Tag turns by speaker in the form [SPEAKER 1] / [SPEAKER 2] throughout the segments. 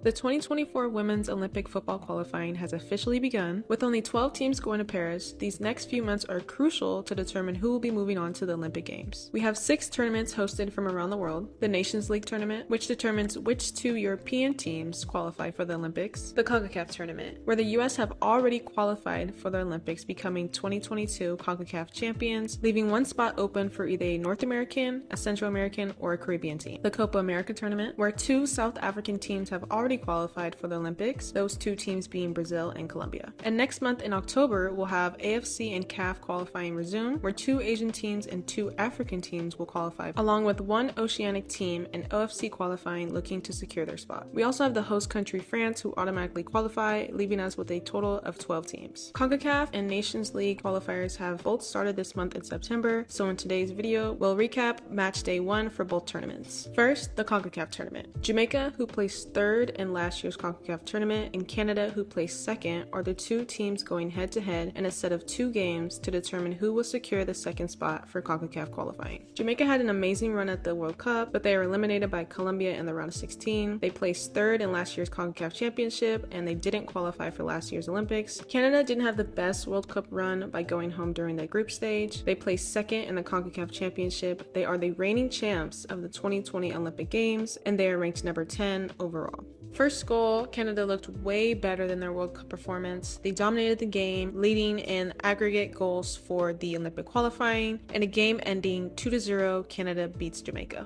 [SPEAKER 1] The 2024 Women's Olympic Football qualifying has officially begun. With only 12 teams going to Paris, these next few months are crucial to determine who will be moving on to the Olympic Games. We have 6 tournaments hosted from around the world. The Nations League tournament, which determines which 2 European teams qualify for the Olympics. The Concacaf tournament, where the US have already qualified for the Olympics, becoming 2022 Concacaf champions, leaving one spot open for either a North American, a Central American, or a Caribbean team. The Copa America tournament, where 2 South African teams have already qualified for the Olympics, those 2 teams being Brazil and Colombia. And next month in October, we'll have AFC and CAF qualifying resume, where 2 Asian teams and 2 African teams will qualify, along with 1 Oceanic team and OFC qualifying looking to secure their spot. We also have the host country France, who automatically qualify, leaving us with a total of 12 teams. CONCACAF and Nations League qualifiers have both started this month in September, so in today's video, we'll recap match day 1 for both tournaments. First, the CONCACAF tournament. Jamaica, who placed 3rd in last year's CONCACAF tournament, and Canada, who placed 2nd, are the 2 teams going head-to-head in a set of 2 games to determine who will secure the 2nd spot for CONCACAF qualifying. Jamaica had an amazing run at the World Cup, but they were eliminated by Colombia in the round of 16. They placed 3rd in last year's CONCACAF championship, and they didn't qualify for last year's Olympics. Canada didn't have the best World Cup run by going home during the group stage. They placed 2nd in the CONCACAF championship. They are the reigning champs of the 2020 Olympic Games, and they are ranked number 10 overall. First goal, Canada looked way better than their World Cup performance. They dominated the game, leading in aggregate goals for the Olympic qualifying, and a game ending 2-0, Canada beats Jamaica.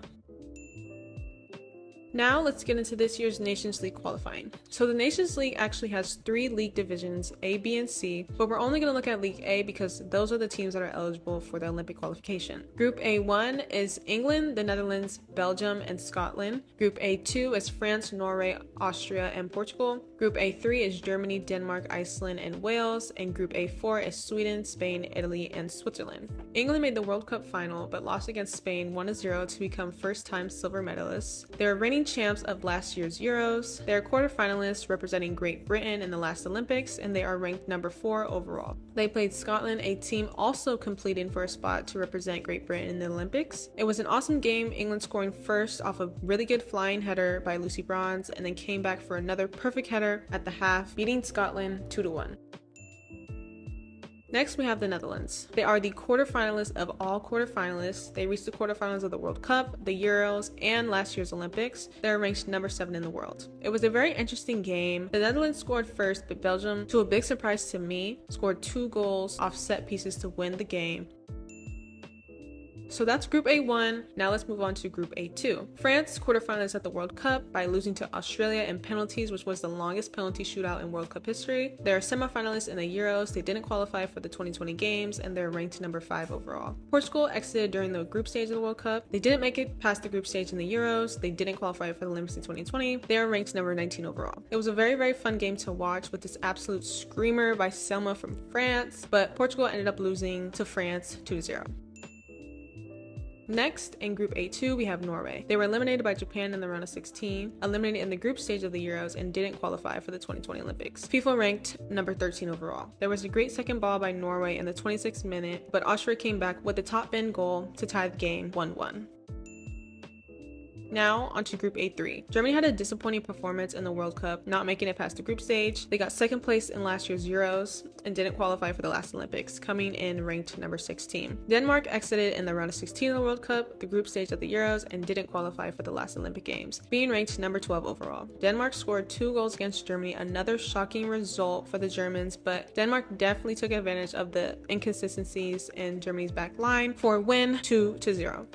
[SPEAKER 1] Now let's get into this year's Nations League qualifying. So the Nations League actually has 3 league divisions, A, B, and C, but we're only going to look at League A because those are the teams that are eligible for the Olympic qualification. Group A1 is England, the Netherlands, Belgium, and Scotland. Group A2 is France, Norway, Austria, and Portugal. Group A3 is Germany, Denmark, Iceland, and Wales. And Group A4 is Sweden, Spain, Italy, and Switzerland. England made the World Cup final but lost against Spain 1-0 to become first-time silver medalists. They are reigning champs of last year's Euros. They are quarterfinalists representing Great Britain in the last Olympics, and they are ranked number 4 overall. They played Scotland, a team also competing for a spot to represent Great Britain in the Olympics. It was an awesome game, England scoring first off a really good flying header by Lucy Bronze, and then came back for another perfect header at the half, beating Scotland 2-1. Next, we have the Netherlands. They are the quarterfinalists of all quarterfinalists. They reached the quarterfinals of the World Cup, the Euros, and last year's Olympics. They're ranked number 7 in the world. It was a very interesting game. The Netherlands scored first, but Belgium, to a big surprise to me, scored 2 goals off set pieces to win the game. So that's Group A1. Now let's move on to Group A2. France quarterfinalists at the World Cup by losing to Australia in penalties, which was the longest penalty shootout in World Cup history. They're semifinalists in the Euros. They didn't qualify for the 2020 games, and they're ranked number 5 overall. Portugal exited during the group stage of the World Cup. They didn't make it past the group stage in the Euros. They didn't qualify for the Olympics in 2020. They are ranked number 19 overall. It was a very, very fun game to watch with this absolute screamer by Selma from France, but Portugal ended up losing to France 2-0. Next, in Group A2, we have Norway. They were eliminated by Japan in the round of 16, eliminated in the group stage of the Euros, and didn't qualify for the 2020 Olympics. FIFA ranked number 13 overall. There was a great second ball by Norway in the 26th minute, but Austria came back with a top bin goal to tie the game 1-1. Now, onto Group A3. Germany had a disappointing performance in the World Cup, not making it past the group stage. They got 2nd place in last year's Euros and didn't qualify for the last Olympics, coming in ranked number 16. Denmark exited in the round of 16 of the World Cup, the group stage of the Euros, and didn't qualify for the last Olympic Games, being ranked number 12 overall. Denmark scored 2 goals against Germany, another shocking result for the Germans, but Denmark definitely took advantage of the inconsistencies in Germany's back line for a win 2-0.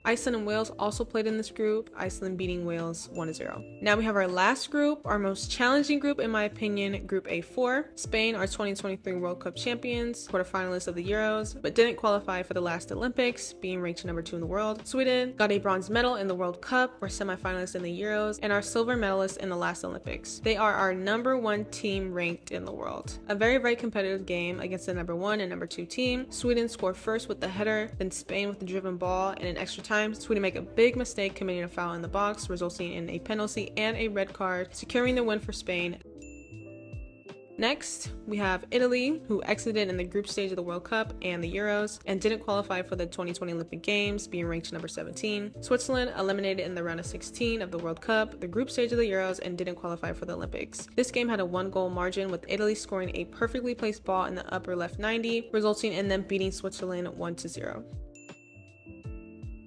[SPEAKER 1] Iceland and Wales also played in this group, Iceland beating Wales 1-0. Now we have our last group, our most challenging group in my opinion, Group A4. Spain are 2023 World Cup champions, quarterfinalists of the Euros, but didn't qualify for the last Olympics, being ranked number 2 in the world. Sweden got a bronze medal in the World Cup, were semifinalists in the Euros, and are silver medalists in the last Olympics. They are our number 1 team ranked in the world. A very, very competitive game against the number 1 and number 2 team. Sweden scored first with the header, then Spain with the driven ball, and in extra time, Sweden make a big mistake committing a foul in the box, resulting in a penalty and a red card, securing the win for Spain. Next, we have Italy, who exited in the group stage of the World Cup and the Euros and didn't qualify for the 2020 Olympic Games, being ranked number 17. Switzerland eliminated in the round of 16 of the World Cup, the group stage of the Euros, and didn't qualify for the Olympics. This game had a 1-goal margin, with Italy scoring a perfectly placed ball in the upper left 90, resulting in them beating Switzerland 1-0.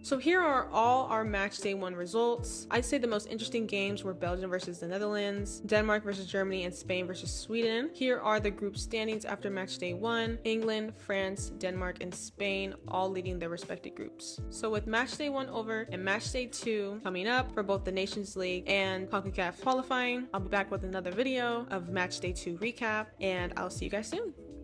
[SPEAKER 1] So here are all our match day 1 results. I'd say the most interesting games were Belgium versus the Netherlands, Denmark versus Germany, and Spain versus Sweden. Here are the group standings after match day 1. England, France, Denmark, and Spain all leading their respective groups. So with match day 1 over and match day 2 coming up for both the Nations League and Concacaf qualifying, I'll be back with another video of match day 2 recap, and I'll see you guys soon.